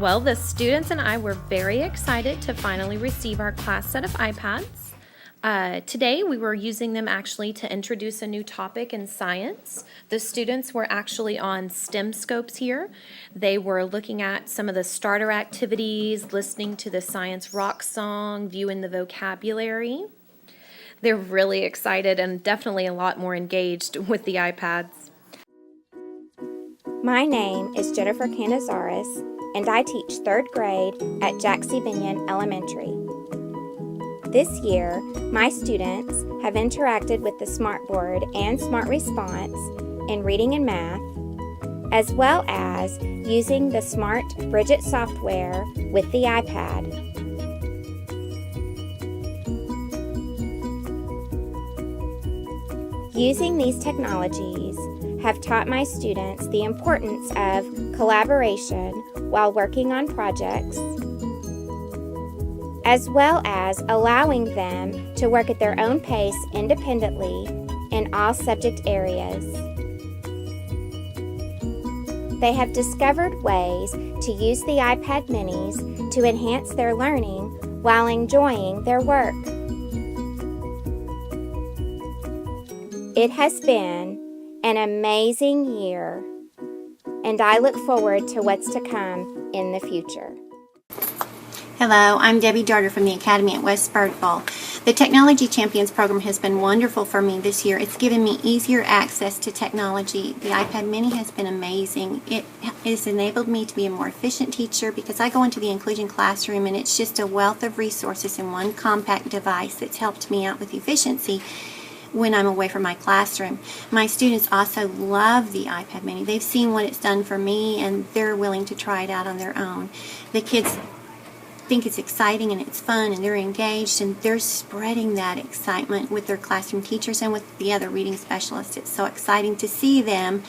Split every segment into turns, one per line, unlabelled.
Well, the students and I were very excited to finally receive our class set of iPads. Today we were using them actually to introduce a new topic in science. The students were actually on STEM scopes here. They were looking at some of the starter activities, listening to the science rock song, viewing the vocabulary. They're really excited and definitely a lot more engaged with the iPads.
My name is Jennifer Canizares, and I teach 3rd grade at Jack C. Binion Elementary. This year, my students have interacted with the Smartboard and Smart Response in reading and math, as well as using the Smart Bridget software with the iPad. Using these technologies have taught my students the importance of collaboration while working on projects, as well as allowing them to work at their own pace independently in all subject areas. They have discovered ways to use the iPad minis to enhance their learning while enjoying their work. It has been an amazing year, and I look forward to what's to come in the future.
Hello, I'm Debbie Darter from the Academy at West Birdville. The Technology Champions program has been wonderful for me this year. It's given me easier access to technology. The iPad mini has been amazing. It has enabled me to be a more efficient teacher because I go into the inclusion classroom and it's just a wealth of resources in one compact device that's helped me out with efficiency when I'm away from my classroom. My students also love the iPad mini. They've seen what it's done for me and they're willing to try it out on their own. The kids think it's exciting and it's fun and they're engaged and they're spreading that excitement with their classroom teachers and with the other reading specialists. It's so exciting to see them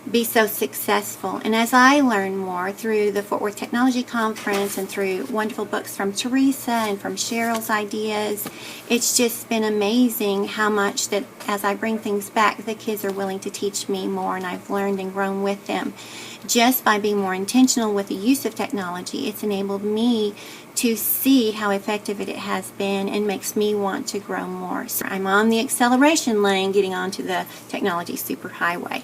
be so successful. And as I learn more through the Fort Worth Technology Conference and through wonderful books from Teresa and from Cheryl's ideas, it's just been amazing how much that as I bring things back, the kids are willing to teach me more, and I've learned and grown with them. Just by being more intentional with the use of technology, it's enabled me to see how effective it has been and makes me want to grow more. So I'm on the acceleration lane getting onto the technology superhighway.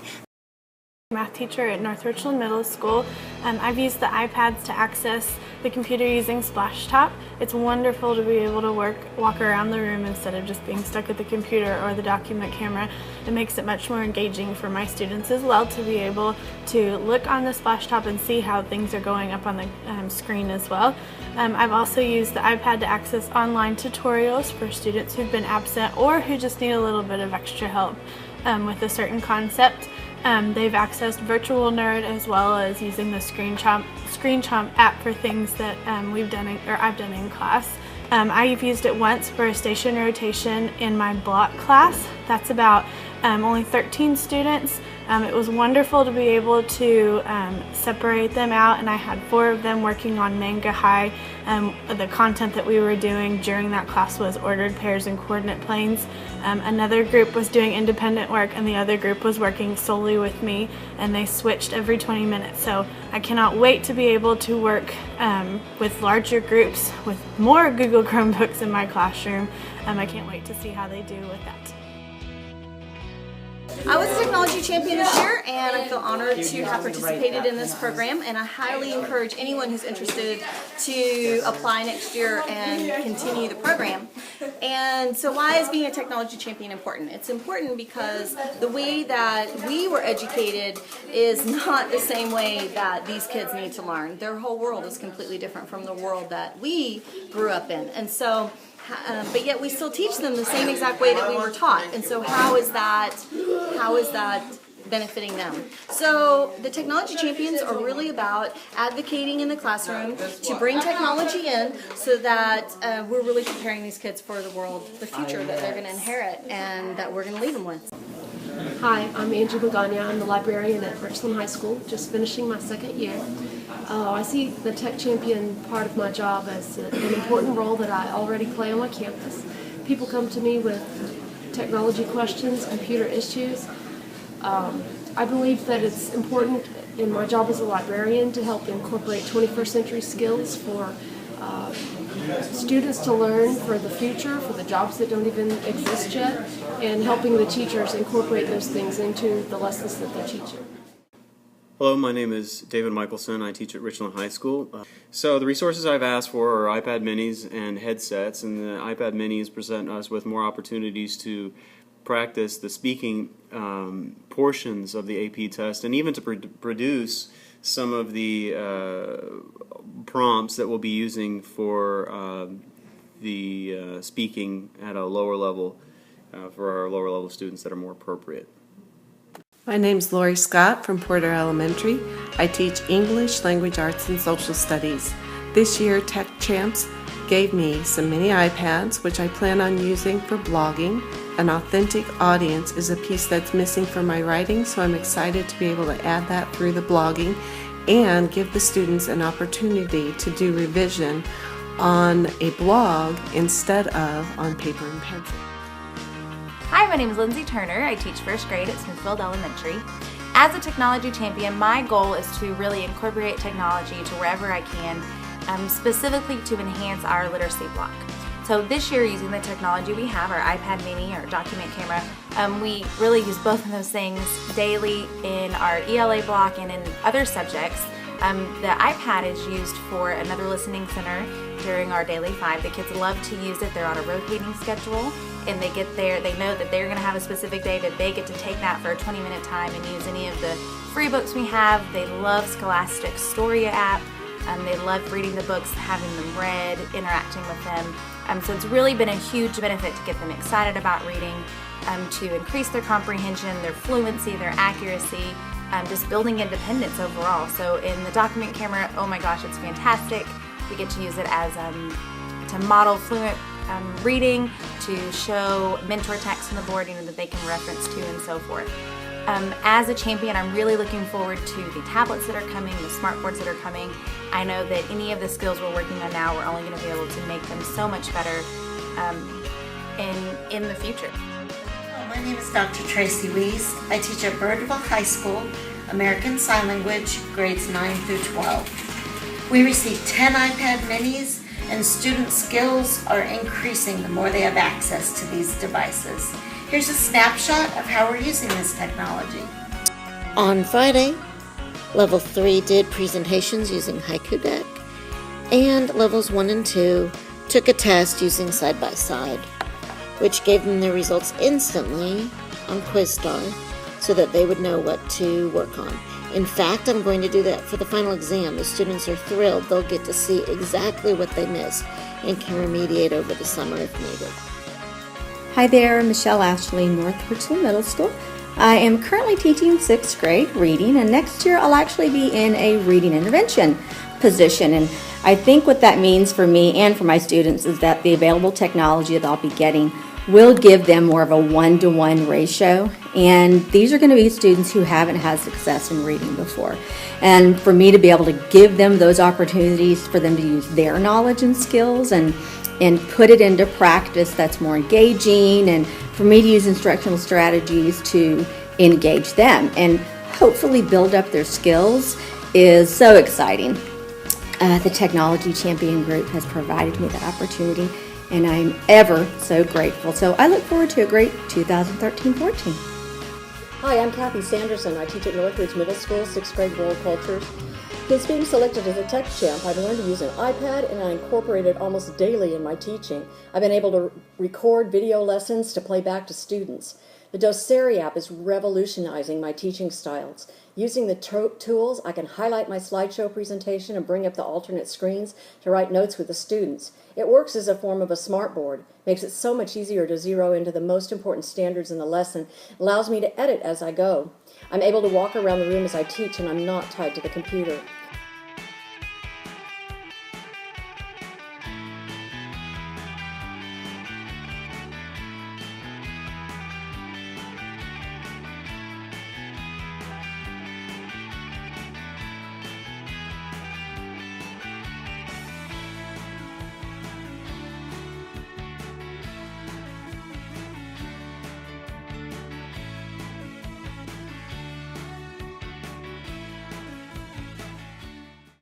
Math teacher at North Richland Middle School. I've used the iPads to access the computer using Splashtop. It's wonderful to be able to walk around the room instead of just being stuck at the computer or the document camera. It makes it much more engaging for my students as well to be able to look on the Splashtop and see how things are going up on the screen as well. I've also used the iPad to access online tutorials for students who've been absent or who just need a little bit of extra help with a certain concept. They've accessed Virtual Nerd as well as using the Screen Chomp app for things that I've done in class. I've used it once for a station rotation in my block class. That's about only 13 students. It was wonderful to be able to separate them out, and I had 4 of them working on Manga High. The content that we were doing during that class was ordered pairs and coordinate planes. Another group was doing independent work and the other group was working solely with me, and they switched every 20 minutes. So I cannot wait to be able to work with larger groups with more Google Chromebooks in my classroom. I can't wait to see how they do with that.
I was a technology champion this year, and I feel honored to have participated in this program, and I highly encourage anyone who's interested to apply next year and continue the program. And so why is being a technology champion important? It's important because the way that we were educated is not the same way that these kids need to learn. Their whole world is completely different from the world that we grew up in. And so but yet we still teach them the same exact way that we were taught. And so how is that benefiting them? So the Technology Champions are really about advocating in the classroom to bring technology in so that we're really preparing these kids for the world, the future that they're going to inherit and that we're going to leave them with.
Hi, I'm Angie Bagania. I'm the librarian at Richland High School, just finishing my 2nd year. I see the Tech Champion part of my job as an important role that I already play on my campus. People come to me with technology questions, computer issues. I believe that it's important in my job as a librarian to help incorporate 21st century skills for students to learn for the future, for the jobs that don't even exist yet, and helping the teachers incorporate those things into the lessons that they're teaching.
Hello, my name is David Michelson. I teach at Richland High School. So the resources I've asked for are iPad minis and headsets, and the iPad minis present us with more opportunities to practice the speaking portions of the AP test, and even to produce some of the prompts that we'll be using for the speaking at a lower level for our lower level students that are more appropriate.
My name's Lori Scott from Porter Elementary. I teach English, Language Arts, and Social Studies. This year, Tech Champs gave me some mini iPads, which I plan on using for blogging. An authentic audience is a piece that's missing from my writing, so I'm excited to be able to add that through the blogging and give the students an opportunity to do revision on a blog instead of on paper and pencil.
Hi, my name is Lindsay Turner. I teach first grade at Smithfield Elementary. As a technology champion, my goal is to really incorporate technology to wherever I can, specifically to enhance our literacy block. So this year, using the technology we have, our iPad mini, our document camera, we really use both of those things daily in our ELA block and in other subjects. The iPad is used for another listening center during our Daily 5. The kids love to use it. They're on a rotating schedule, and they get there, they know that they're going to have a specific day that they get to take that for a 20-minute time and use any of the free books we have. They love Scholastic's Storia app. They love reading the books, having them read, interacting with them. So it's really been a huge benefit to get them excited about reading, to increase their comprehension, their fluency, their accuracy, just building independence overall. So in the document camera, oh my gosh, it's fantastic. We get to use it as to model fluent reading, to show mentor text on the board, that they can reference to and so forth. As a champion, I'm really looking forward to the tablets that are coming, the smartboards that are coming. I know that any of the skills we're working on now, we're only going to be able to make them so much better in the future.
My name is Dr. Tracy Weiss. I teach at Birdville High School, American Sign Language, grades 9 through 12. We receive 10 iPad minis, and student skills are increasing the more they have access to these devices. Here's a snapshot of how we're using this technology. On Friday, Level 3 did presentations using Haiku Deck, and Levels 1 and 2 took a test using Side by Side, which gave them their results instantly on QuizStar so that they would know what to work on. In fact, I'm going to do that for the final exam. The students are thrilled. They'll get to see exactly what they missed and can remediate over the summer if needed.
Hi there, Michelle Ashley, North Richland Middle School. I am currently teaching 6th grade reading, and next year I'll actually be in a reading intervention position. And I think what that means for me and for my students is that the available technology that I'll be getting will give them more of a one-to-one ratio. And these are going to be students who haven't had success in reading before. And for me to be able to give them those opportunities for them to use their knowledge and skills and put it into practice that's more engaging, and for me to use instructional strategies to engage them and hopefully build up their skills is so exciting. The Technology Champion Group has provided me that opportunity, and I'm ever so grateful. So I look forward to a great 2013-14.
Hi, I'm Kathy Sanderson. I teach at Northridge Middle School, 6th grade World Cultures. Since being selected as a tech champ, I've learned to use an iPad, and I incorporate it almost daily in my teaching. I've been able to record video lessons to play back to students. The Doceri app is revolutionizing my teaching styles. Using the tools, I can highlight my slideshow presentation and bring up the alternate screens to write notes with the students. It works as a form of a smartboard, makes it so much easier to zero into the most important standards in the lesson, allows me to edit as I go. I'm able to walk around the room as I teach, and I'm not tied to the computer.